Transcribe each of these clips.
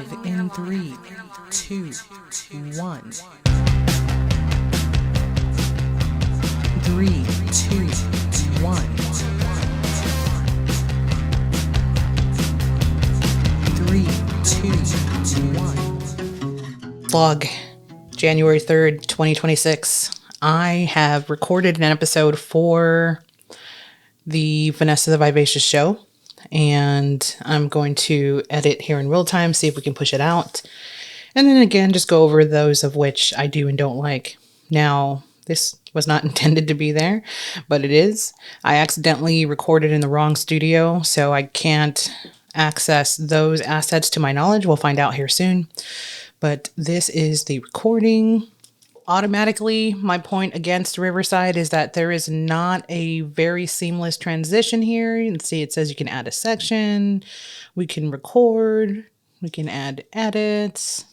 live in 3, 2, 1. 3, 2, 1. 3, 2, 1. Vlog, January 3rd, 2026. I have recorded an episode for the Vanessa the Vivacious show, and I'm going to edit here in real time, see if we can push it out. And then again, just go over those of which I do and don't like. Now, this was not intended to be there, but it is. I accidentally recorded in the wrong studio, so I can't access those assets to my knowledge. We'll find out here soon. But this is the recording. Automatically, my point against Riverside is that there is not a very seamless transition here. You can see it says you can add a section, we can record, we can add edits.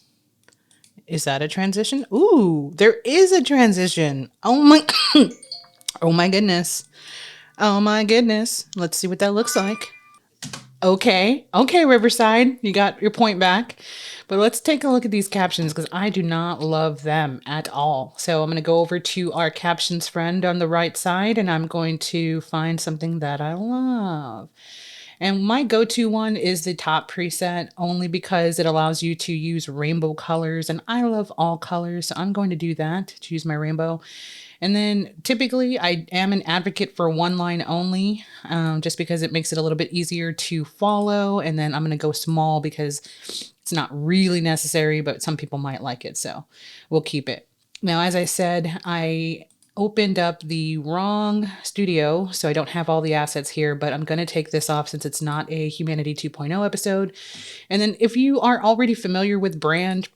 Is that a transition? Ooh, there is a transition. Oh my, oh my goodness. Oh my goodness. Let's see what that looks like. Okay, Riverside, you got your point back. But let's take a look at these captions because I do not love them at all. So I'm going to go over to our captions friend on the right side, and I'm going to find something that I love. And my go-to one is the top preset, only because it allows you to use rainbow colors, and I love all colors, so I'm going to do that, to use my rainbow. And then typically I am an advocate for one line only, just because it makes it a little bit easier to follow. And then I'm going to go small because it's not really necessary, but some people might like it, so we'll keep it. Now, as I said, I opened up the wrong studio, so I don't have all the assets here, but I'm going to take this off since it's not a Humanity 2.0 episode. And then if you are already familiar with brand,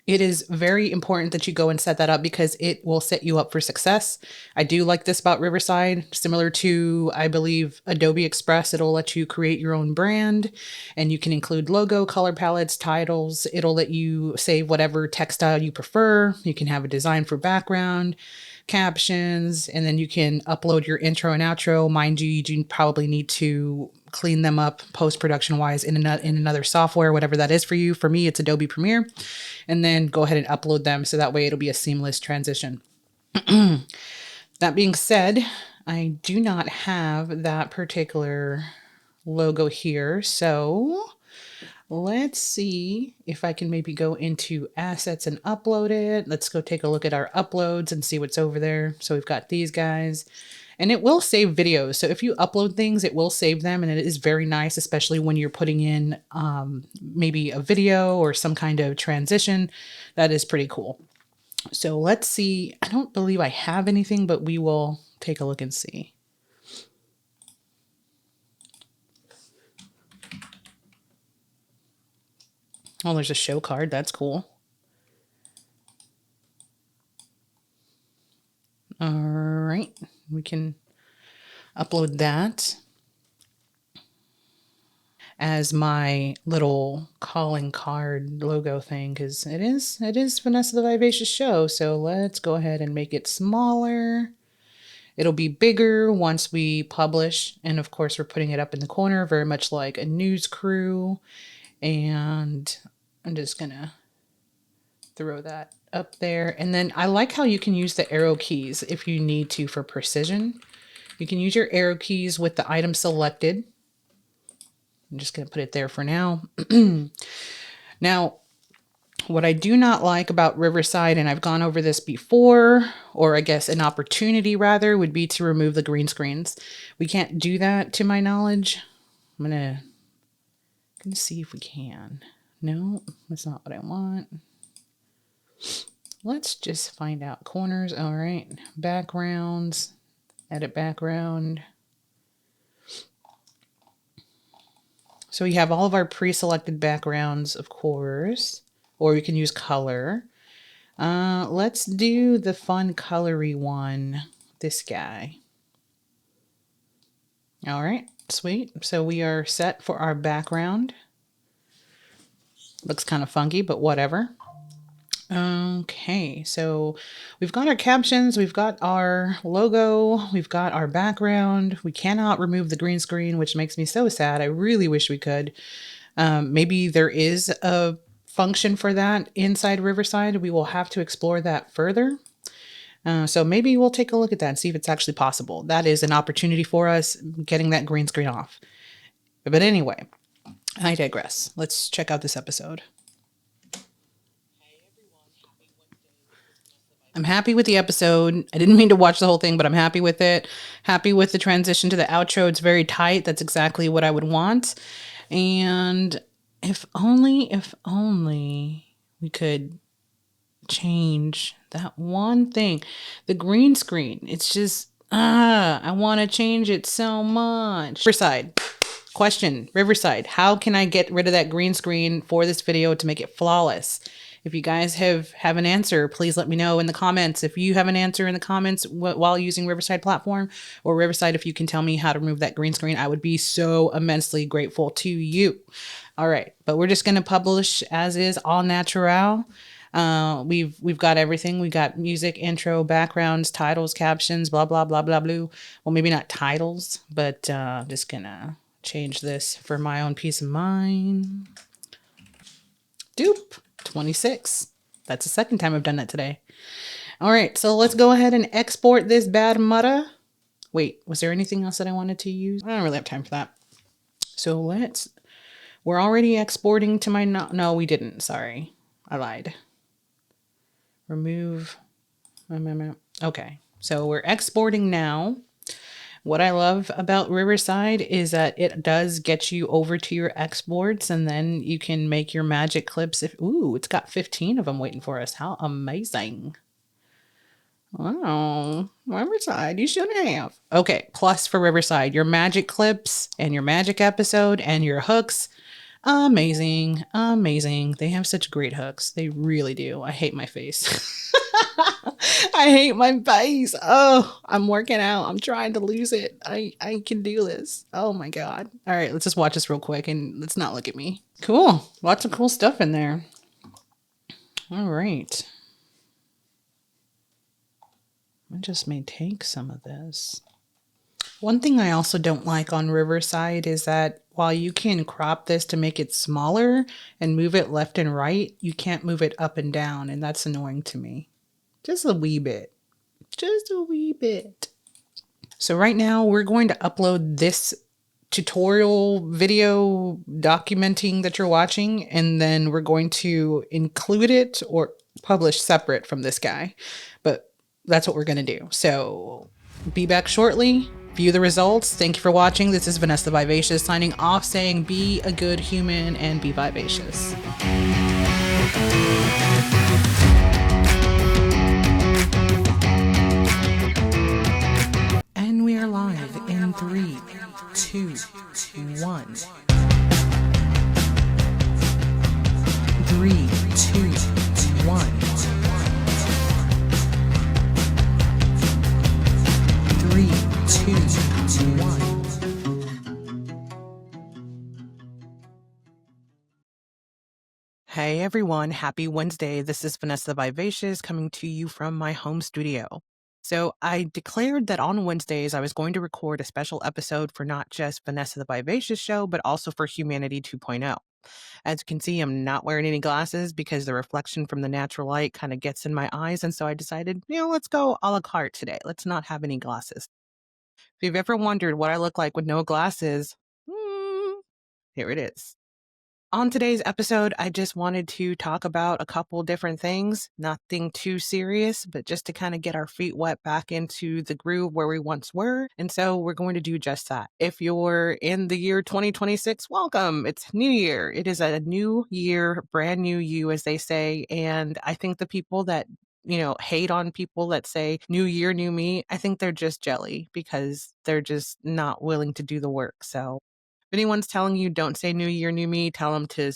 it is very important that you go and set that up because it will set you up for success. I do like this about Riverside. Similar to, I believe, Adobe Express, it'll let you create your own brand, and you can include logo, color palettes, titles. It'll let you save whatever text style you prefer. You can have a design for background, captions, and then you can upload your intro and outro. Mind you, you do probably need to clean them up post-production wise in another software, whatever that is for you. For me, it's Adobe Premiere. And then go ahead and upload them so that way it'll be a seamless transition. That being said, I do not have that particular logo here. So let's see if I can maybe go into assets and upload it. Let's go take a look at our uploads and see what's over there. So we've got these guys. And it will save videos. So if you upload things, it will save them. And it is very nice, especially when you're putting in maybe a video or some kind of transition. That is pretty cool. So let's see. I don't believe I have anything, but we will take a look and see. Oh, there's a show card. That's cool. All right. We can upload that as my little calling card logo thing because it is Vanessa the Vivacious show. So let's go ahead and make it smaller. It'll be bigger once we publish, and of course we're putting it up in the corner, very much like a news crew. And I'm just gonna throw that up there. And then I like how you can use the arrow keys if you need to for precision. You can use your arrow keys with the item selected. I'm just going to put it there for now. Now, what I do not like about Riverside, and I've gone over this before, or I guess an opportunity rather, would be to remove the green screens. We can't do that to my knowledge. I'm going to see if we can. No, that's not what I want. Let's just find out. Corners, all right. Backgrounds. Edit background. So we have all of our pre-selected backgrounds, of course, or you can use color. Let's do the fun colory one, this guy. All right, sweet. So we are set for our background. Looks kind of funky, but whatever. Okay, so we've got our captions, we've got our logo, we've got our background. We cannot remove the green screen, which makes me so sad. I really wish we could. Maybe there is a function for that inside Riverside. We will have to explore that further. So maybe we'll take a look at that and see if it's actually possible. That is an opportunity for us, getting that green screen off. But anyway, I digress. Let's check out this episode. I'm happy with the episode. I didn't mean to watch the whole thing, but I'm happy with it. Happy with the transition to the outro. It's very tight. That's exactly what I would want. And if only we could change that one thing. The green screen. It's just, I want to change it so much. Riverside. Question. Riverside. How can I get rid of that green screen for this video to make it flawless? If you guys have an answer, please let me know in the comments. If you have an answer in the comments while using Riverside platform, or Riverside, if you can tell me how to remove that green screen, I would be so immensely grateful to you. All right, but we're just going to publish as is, all natural. We've got everything. We got music, intro, backgrounds, titles, captions, blah, blah, blah, blah, blah. Well, maybe not titles, but I'm just going to change this for my own peace of mind. Dupe. 26. That's the second time I've done that today. All right, so let's go ahead and export this bad mutta. Wait, was there anything else that I wanted to use? I don't really have time for that. So we're already exporting to my, no, we didn't. Sorry, I lied. Remove. Okay, so we're exporting now. What I love about Riverside is that it does get you over to your exports, and then you can make your magic clips. Ooh, it's got 15 of them waiting for us. How amazing. Wow, Riverside, you should have. Okay, plus for Riverside, your magic clips and your magic episode and your hooks. Amazing, amazing. They have such great hooks. They really do. I hate my face. I hate my face. Oh, I'm working out. I'm trying to lose it. I can do this. Oh my God. All right, let's just watch this real quick and let's not look at me. Cool. Lots of cool stuff in there. All right. I just may take some of this. One thing I also don't like on Riverside is that while you can crop this to make it smaller and move it left and right, you can't move it up and down, and that's annoying to me. Just a wee bit. Just a wee bit. So right now we're going to upload this tutorial video documenting that you're watching, and then we're going to include it or publish separate from this guy. But that's what we're going to do. So be back shortly. View the results. Thank you for watching. This is Vanessa the Vivacious signing off, saying be a good human and be vivacious. And we are live in 3, 2, 1. 3, 2, 1. 3, 2, 1. Hey everyone, happy Wednesday. This is Vanessa the Vivacious coming to you from my home studio. So I declared that on Wednesdays I was going to record a special episode for not just Vanessa the Vivacious show, but also for Humanity 2.0. As you can see, I'm not wearing any glasses because the reflection from the natural light kind of gets in my eyes. And so I decided, let's go a la carte today. Let's not have any glasses. If you've ever wondered what I look like with no glasses, here it is. On today's episode, I just wanted to talk about a couple different things, nothing too serious, but just to kind of get our feet wet back into the groove where we once were. And so we're going to do just that. If you're in the year 2026, welcome. It's New Year. It is a new year, brand new you, as they say. And I think the people that hate on people that say new year, new me, I think they're just jelly because they're just not willing to do the work. So if anyone's telling you don't say new year, new me, tell them to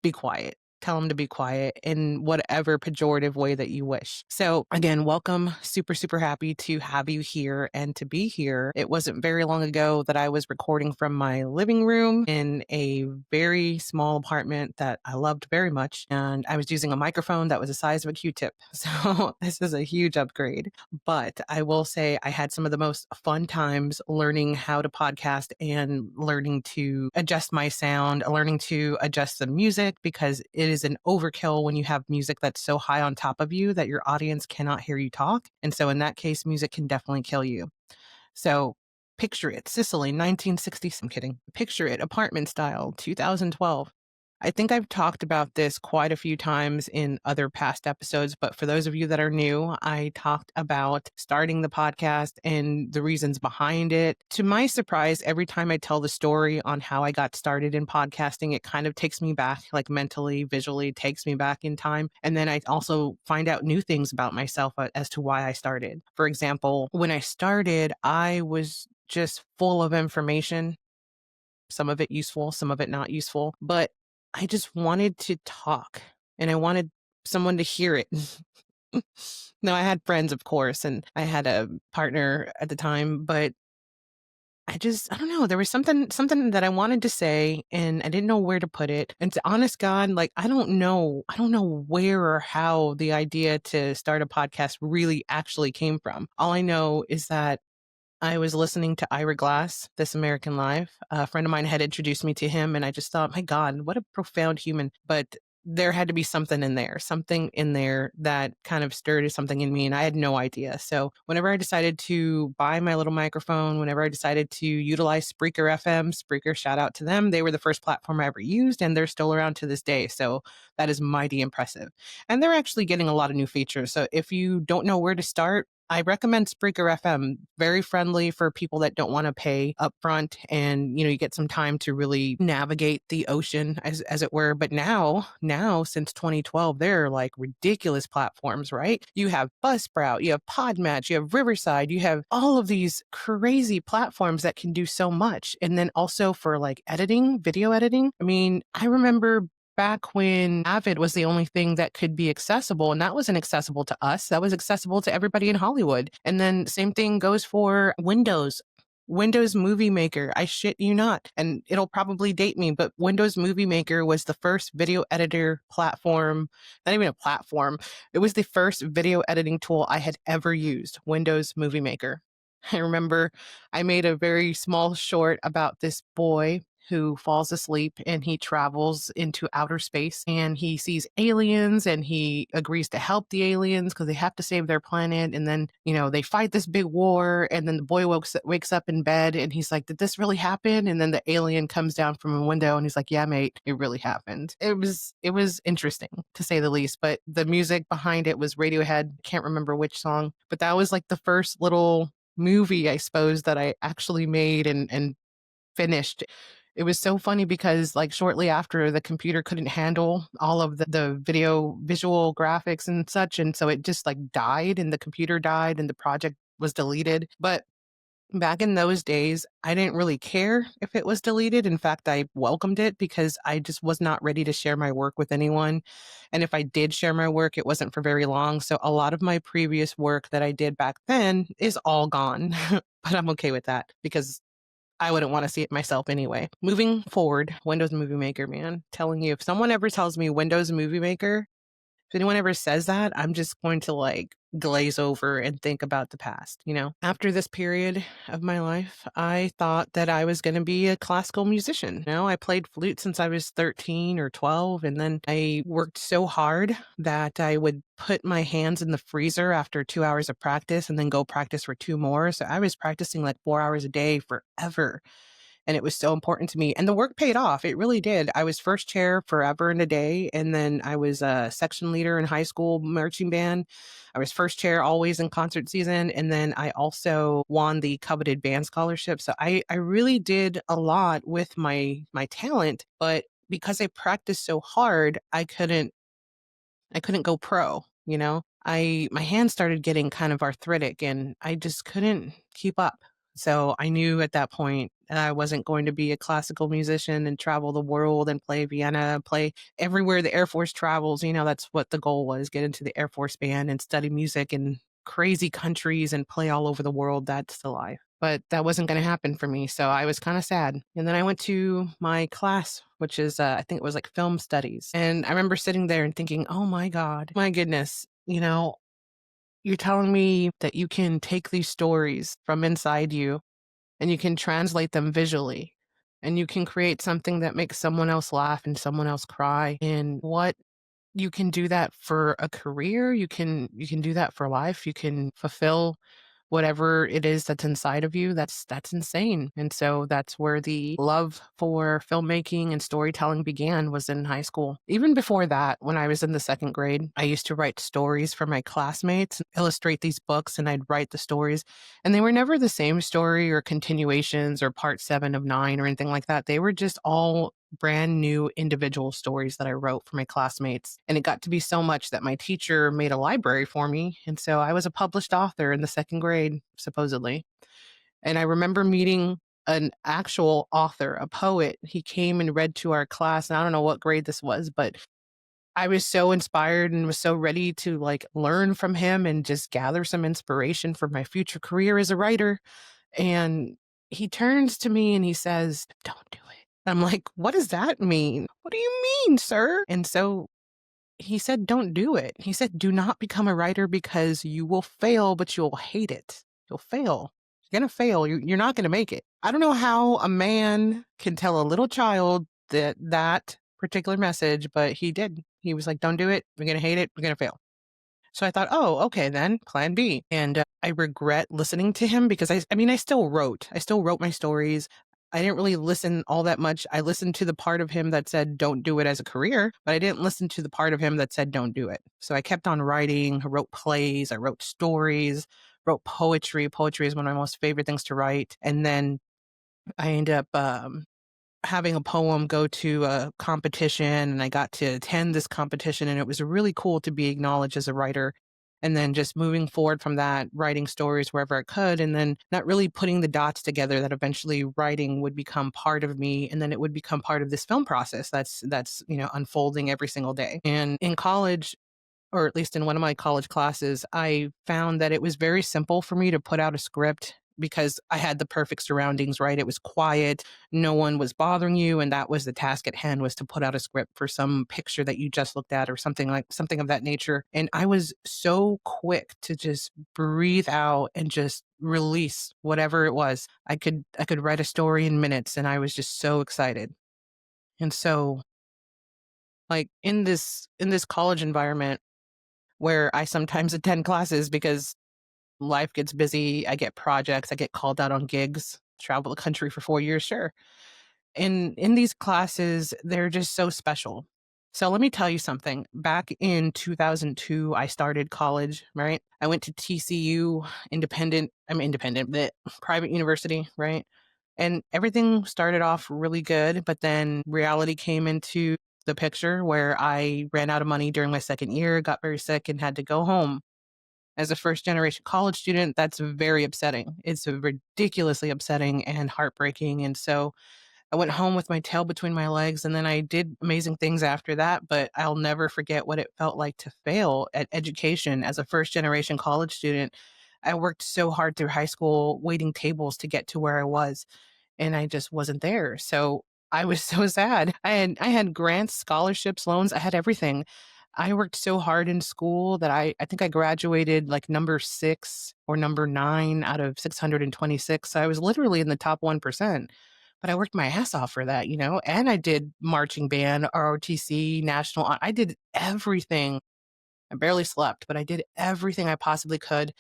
be quiet. Tell them to be quiet in whatever pejorative way that you wish. So again, welcome. Super, super happy to have you here and to be here. It wasn't very long ago that I was recording from my living room in a very small apartment that I loved very much. And I was using a microphone that was the size of a Q-tip. So this is a huge upgrade. But I will say I had some of the most fun times learning how to podcast and learning to adjust my sound, learning to adjust the music, because it is an overkill when you have music that's so high on top of you that your audience cannot hear you talk. And so in that case, music can definitely kill you. So picture it, Sicily, 1960. I'm kidding. Picture it, apartment style, 2012. I think I've talked about this quite a few times in other past episodes, but for those of you that are new, I talked about starting the podcast and the reasons behind it. To my surprise, every time I tell the story on how I got started in podcasting, it kind of takes me back, like mentally, visually takes me back in time. And then I also find out new things about myself as to why I started. For example, when I started, I was just full of information, some of it useful, some of it not useful, but I just wanted to talk and I wanted someone to hear it. No, I had friends, of course, and I had a partner at the time, but I don't know, there was something that I wanted to say and I didn't know where to put it. And to honest God, like I don't know where or how the idea to start a podcast really actually came from. All I know is that I was listening to Ira Glass, This American Life. A friend of mine had introduced me to him, and I just thought, my God, what a profound human. But there had to be something in there that kind of stirred something in me, and I had no idea. So whenever I decided to buy my little microphone, whenever I decided to utilize Spreaker FM, Spreaker, shout out to them. They were the first platform I ever used, and they're still around to this day. So that is mighty impressive. And they're actually getting a lot of new features. So if you don't know where to start, I recommend Spreaker FM. Very friendly for people that don't want to pay upfront, and you get some time to really navigate the ocean, as it were. But now since 2012, there are like ridiculous platforms, right? You have Buzzsprout, you have Podmatch, you have Riverside, you have all of these crazy platforms that can do so much. And then also for like editing, video editing. I mean, I remember back when Avid was the only thing that could be accessible, and that wasn't accessible to us. That was accessible to everybody in Hollywood. And then same thing goes for Windows. Windows Movie Maker, I shit you not. And it'll probably date me, but Windows Movie Maker was the first video editor platform, not even a platform. It was the first video editing tool I had ever used, Windows Movie Maker. I remember I made a very small short about this boy who falls asleep and he travels into outer space and he sees aliens and he agrees to help the aliens because they have to save their planet. And then, they fight this big war. And then the boy wakes up in bed and he's like, did this really happen? And then the alien comes down from a window and he's like, yeah, mate, it really happened. It was interesting to say the least, but the music behind it was Radiohead. Can't remember which song, but that was like the first little movie, I suppose, that I actually made and finished. It was so funny because like shortly after, the computer couldn't handle all of the visual graphics and such. And so it just like died and the computer died and the project was deleted. But back in those days, I didn't really care if it was deleted. In fact, I welcomed it because I just was not ready to share my work with anyone. And if I did share my work, it wasn't for very long. So a lot of my previous work that I did back then is all gone. But I'm okay with that because I wouldn't want to see it myself anyway. Moving forward, Windows Movie Maker, man. Telling you, if someone ever tells me Windows Movie Maker, if anyone ever says that, I'm just going to like glaze over and think about the past, After this period of my life, I thought that I was going to be a classical musician. I played flute since I was 13 or 12, and then I worked so hard that I would put my hands in the freezer after 2 hours of practice and then go practice for 2 more. So I was practicing like 4 hours a day forever. And it was so important to me. And the work paid off. It really did. I was first chair forever and a day. And then I was a section leader in high school marching band. I was first chair always in concert season. And then I also won the coveted band scholarship. So I really did a lot with my talent. But because I practiced so hard, I couldn't go pro, my hands started getting kind of arthritic and I just couldn't keep up. So I knew at that point that I wasn't going to be a classical musician and travel the world and play Vienna, play everywhere the Air Force travels. That's what the goal was, get into the Air Force band and study music in crazy countries and play all over the world. That's the life. But that wasn't going to happen for me. So I was kind of sad. And then I went to my class, which is, I think it was like film studies. And I remember sitting there and thinking, oh my God, my goodness, you're telling me that you can take these stories from inside you and you can translate them visually. and you can create something that makes someone else laugh and someone else cry. And what you can do that for a career, you can do that for life. You can fulfill whatever it is that's inside of you. That's insane. And so that's where the love for filmmaking and storytelling began, was in high school. Even before that, when I was in the second grade, I used to write stories for my classmates, illustrate these books, and I'd write the stories. And they were never the same story or continuations or part 7 of 9 or anything like that. They were just all brand new individual stories that I wrote for my classmates. And it got to be so much that my teacher made a library for me. And so I was a published author in the second grade, supposedly. And I remember meeting an actual author, a poet. He came and read to our class. And I don't know what grade this was, but I was so inspired and was so ready to like learn from him and just gather some inspiration for my future career as a writer. And he turns to me and he says, "Don't do it." I'm like, "What does that mean? What do you mean, sir?" And so he said, "Don't do it." He said, "Do not become a writer because you will fail, but you'll hate it. You'll fail. You're going to fail. You're not going to make it." I don't know how a man can tell a little child that particular message, but he did. He was like, "Don't do it. You're going to hate it. You're going to fail." So I thought, oh, okay, then plan B. And I regret listening to him because I mean, I still wrote. I still wrote my stories. I didn't really listen all that much. I listened to the part of him that said, don't do it as a career, but I didn't listen to the part of him that said, don't do it. So I kept on writing. I wrote plays. I wrote stories, wrote poetry. Poetry is one of my most favorite things to write. And then I ended up having a poem go to a competition, and I got to attend this competition, and it was really cool to be acknowledged as a writer. And then just moving forward from that, writing stories wherever I could, and then not really putting the dots together that eventually writing would become part of me, and then it would become part of this film process that's unfolding every single day. And in college, or at least in one of my college classes, I found that it was very simple for me to put out a script because I had the perfect surroundings, right? It was quiet, no one was bothering you, and that was the task at hand, was to put out a script for some picture that you just looked at or something of that nature. And I was so quick to just breathe out and just release whatever it was. I could write a story in minutes, and I was just so excited. And so, like, in this college environment, where I sometimes attend classes because life gets busy. I get projects, I get called out on gigs, travel the country for 4 years, sure. And in these classes, they're just so special. So let me tell you something. Back in 2002, I started college, right? I went to TCU, independent, the private university, right? And everything started off really good, but then reality came into the picture where I ran out of money during my second year, got very sick, and had to go home. As a first generation college student, that's very upsetting. It's ridiculously upsetting and heartbreaking. And so I went home with my tail between my legs, and then I did amazing things after that, but I'll never forget what it felt like to fail at education as a first generation college student. I worked so hard through high school, waiting tables to get to where I was, and I just wasn't there. So I was so sad. I had grants, scholarships, loans, I had everything. I worked so hard in school that I think I graduated like number 6 or number 9 out of 626. So I was literally in the top 1%. But I worked my ass off for that, and I did marching band, ROTC, national. I did everything. I barely slept, but I did everything I possibly could.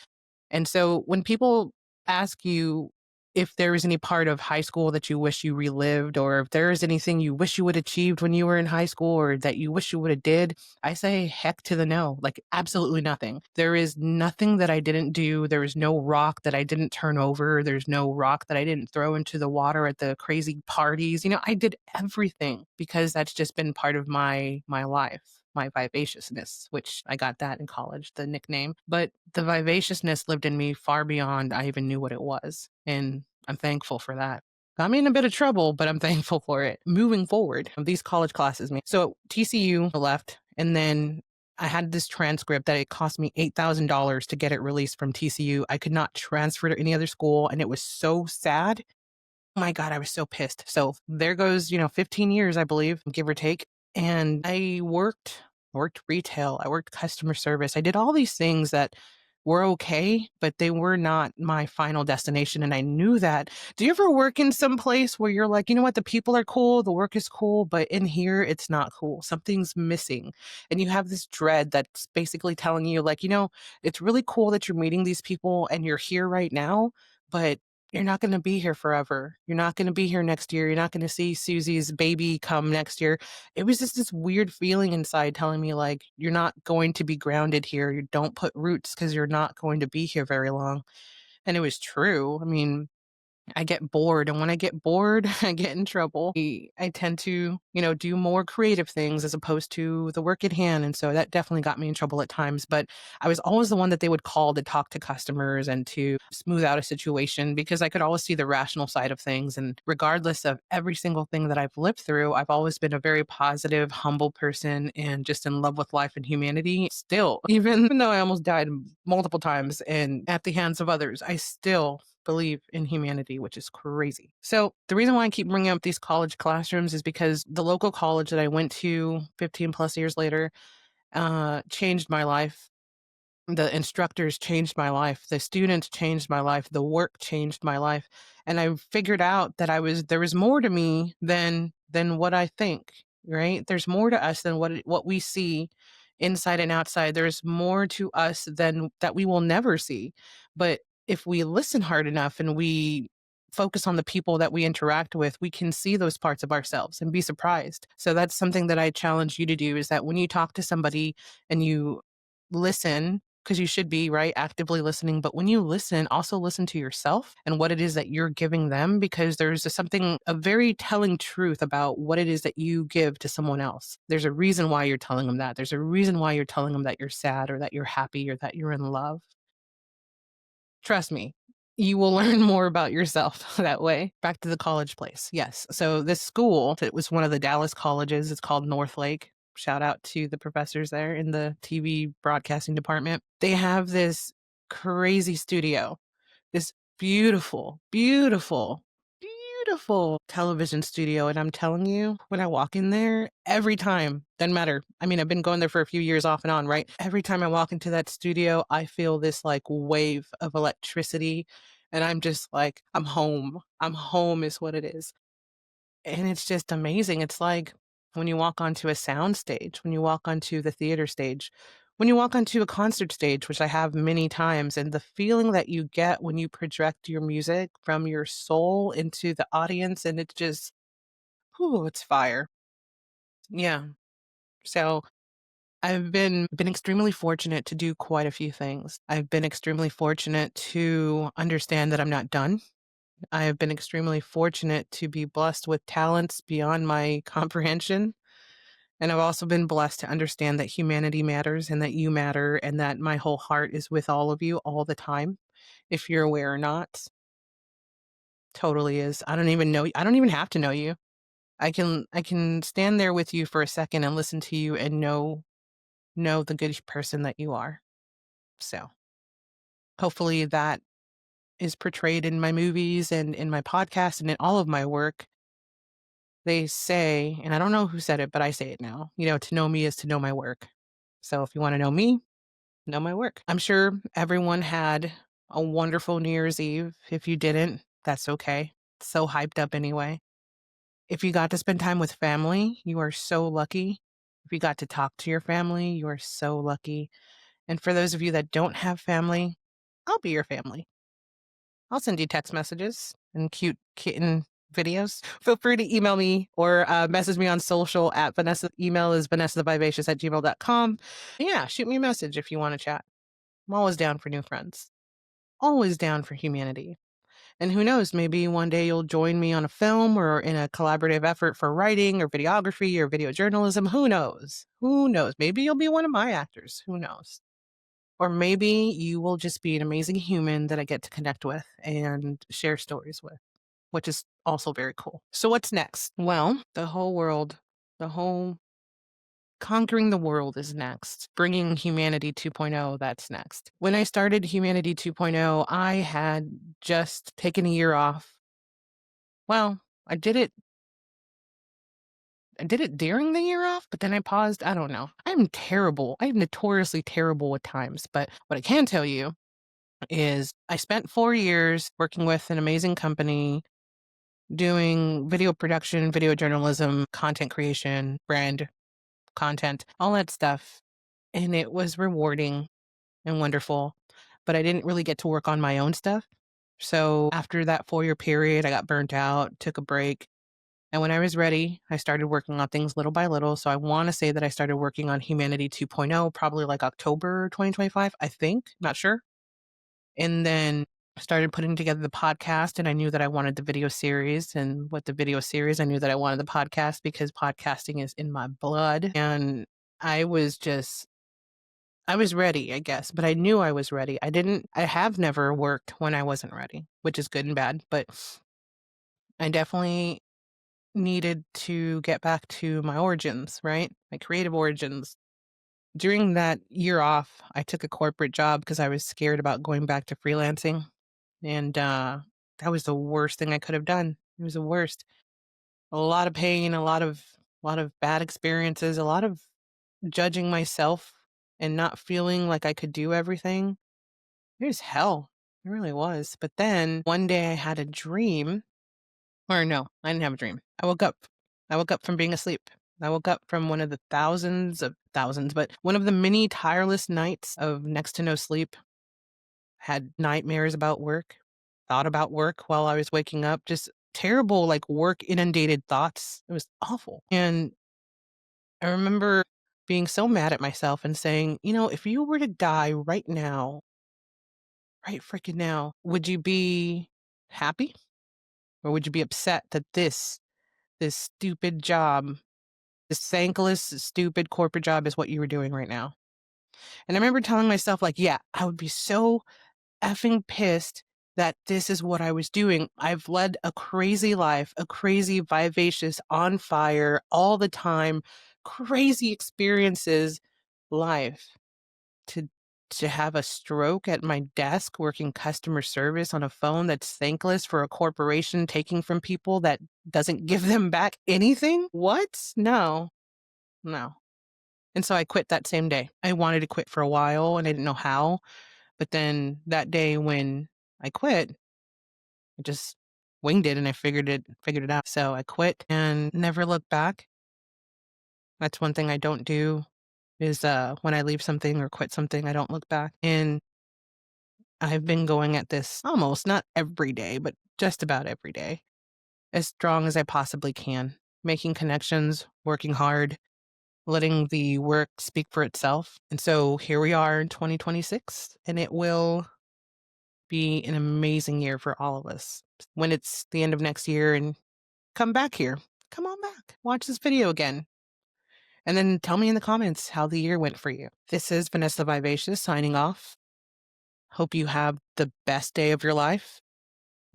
And so when people ask you if there is any part of high school that you wish you relived, or if there is anything you wish you would achieved when you were in high school, or that you wish you would have did, I say heck to the no. Like, absolutely nothing. There is nothing that I didn't do. There is no rock that I didn't turn over. There's no rock that I didn't throw into the water at the crazy parties. I did everything because that's just been part of my life. My vivaciousness, which I got that in college, the nickname. But the vivaciousness lived in me far beyond I even knew what it was. And I'm thankful for that. Got me in a bit of trouble, but I'm thankful for it. Moving forward, these college classes. So TCU left, and then I had this transcript that it cost me $8,000 to get it released from TCU. I could not transfer to any other school, and it was so sad. Oh my God, I was so pissed. So there goes, 15 years, I believe, give or take. And I worked retail, I worked customer service. I did all these things that were okay, but they were not my final destination. And I knew that. Do you ever work in some place where you're like, you know what, the people are cool, the work is cool, but in here it's not cool. Something's missing. And you have this dread that's basically telling you, like, it's really cool that you're meeting these people and you're here right now, but you're not going to be here forever. You're not going to be here next year. You're not going to see Susie's baby come next year. It was just this weird feeling inside telling me, like, you're not going to be grounded here. You don't put roots because you're not going to be here very long. And it was true. I mean, I get bored, and when I get bored, I get in trouble. I tend to, do more creative things as opposed to the work at hand, and so that definitely got me in trouble at times, but I was always the one that they would call to talk to customers and to smooth out a situation because I could always see the rational side of things, and regardless of every single thing that I've lived through, I've always been a very positive, humble person and just in love with life and humanity still. Even though I almost died multiple times and at the hands of others, I still believe in humanity, which is crazy. So the reason why I keep bringing up these college classrooms is because the local college that I went to 15 plus years later changed my life. The instructors changed my life. The students changed my life. The work changed my life. And I figured out that there was more to me than what I think, right? There's more to us than what we see inside and outside. There's more to us than that we will never see. But if we listen hard enough and we focus on the people that we interact with, we can see those parts of ourselves and be surprised. So that's something that I challenge you to do, is that when you talk to somebody and you listen, because you should be, right, actively listening, but when you listen, also listen to yourself and what it is that you're giving them, because there's a very telling truth about what it is that you give to someone else. There's a reason why you're telling them that. There's a reason why you're telling them that you're sad or that you're happy or that you're in love. Trust me, you will learn more about yourself that way. Back to the college place. Yes. So this school, it was one of the Dallas colleges. It's called Northlake. Shout out to the professors there in the TV broadcasting department. They have this crazy studio, this beautiful, beautiful, beautiful television studio. And I'm telling you, when I walk in there, every time, doesn't matter. I mean, I've been going there for a few years off and on, right? Every time I walk into that studio, I feel this like wave of electricity. And I'm just like, I'm home. I'm home is what it is. And it's just amazing. It's like when you walk onto a sound stage, when you walk onto the theater stage, when you walk onto a concert stage, which I have many times, and the feeling that you get when you project your music from your soul into the audience, and it's just, whew, it's fire. Yeah. So I've been extremely fortunate to do quite a few things. I've been extremely fortunate to understand that I'm not done. I have been extremely fortunate to be blessed with talents beyond my comprehension. And I've also been blessed to understand that humanity matters and that you matter and that my whole heart is with all of you all the time. If you're aware or not, totally is. I don't even know. I don't even have to know you. I can stand there with you for a second and listen to you and know the good person that you are. So hopefully that is portrayed in my movies and in my podcast and in all of my work. They say, and I don't know who said it, but I say it now, to know me is to know my work. So if you want to know my work. I'm sure everyone had a wonderful New Year's Eve. If you didn't, that's okay. So hyped up anyway. If you got to spend time with family, you are so lucky. If you got to talk to your family, you are so lucky. And for those of you that don't have family, I'll be your family. I'll send you text messages and cute kitten videos. Feel free to email me or message me on social at Vanessa. Email is vanessathevivacious@gmail.com. Yeah, shoot me a message if you want to chat. I'm always down for new friends. Always down for humanity. And who knows, maybe one day you'll join me on a film or in a collaborative effort for writing or videography or video journalism. Who knows? Who knows? Maybe you'll be one of my actors. Who knows? Or maybe you will just be an amazing human that I get to connect with and share stories with, which is also very cool. So what's next? Well, the whole conquering the world is next. Bringing Humanity 2.0, that's next. When I started Humanity 2.0, I had just taken a year off. Well, I did it I did it during the year off, but then I paused. I don't know. I'm terrible. I'm notoriously terrible with times. But what I can tell you is I spent 4 years working with an amazing company doing video production, video journalism, content creation, brand content, all that stuff. And it was rewarding and wonderful, but I didn't really get to work on my own stuff. So after that 4-year period, I got burnt out, took a break. And when I was ready, I started working on things little by little. So I want to say that I started working on Humanity 2.0, probably like October 2025, I think, not sure. And then started putting together the podcast, and I knew that I wanted the video series. And with the video series, I knew that I wanted the podcast because podcasting is in my blood. And I was ready, I guess, but I knew I was ready. I have never worked when I wasn't ready, which is good and bad, but I definitely needed to get back to my origins, right? My creative origins. During that year off, I took a corporate job because I was scared about going back to freelancing. And that was the worst thing I could have done. It was the worst. A lot of pain, a lot of bad experiences, a lot of judging myself and not feeling like I could do everything. It was hell. It really was. But then one day I had a dream. Or no, I didn't have a dream. I woke up. I woke up from being asleep. I woke up from one of the thousands, but one of the many tireless nights of next to no sleep. Had nightmares about work, thought about work while I was waking up, just terrible, like work inundated thoughts. It was awful. And I remember being so mad at myself and saying, if you were to die right now, right freaking now, would you be happy? Or would you be upset that this stupid job, this thankless, stupid corporate job is what you were doing right now? And I remember telling myself, like, yeah, I would be so effing pissed that this is what I was doing. I've led a crazy life, a crazy, vivacious, on fire, all the time, crazy experiences life. To have a stroke at my desk working customer service on a phone that's thankless for a corporation taking from people that doesn't give them back anything? What? No. And so I quit that same day. I wanted to quit for a while and I didn't know how. But then that day when I quit, I just winged it and I figured it out. So I quit and never looked back. That's one thing I don't do is when I leave something or quit something, I don't look back. And I've been going at this almost not every day, but just about every day, as strong as I possibly can, making connections, working hard, letting the work speak for itself. And so here we are in 2026, and it will be an amazing year for all of us. When it's the end of next year and come back here, come on back, watch this video again. And then tell me in the comments how the year went for you. This is Vanessa the Vivacious signing off. Hope you have the best day of your life.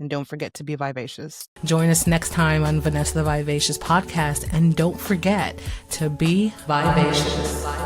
And don't forget to be vivacious. Join us next time on Vanessa the Vivacious podcast. And don't forget to be vivacious.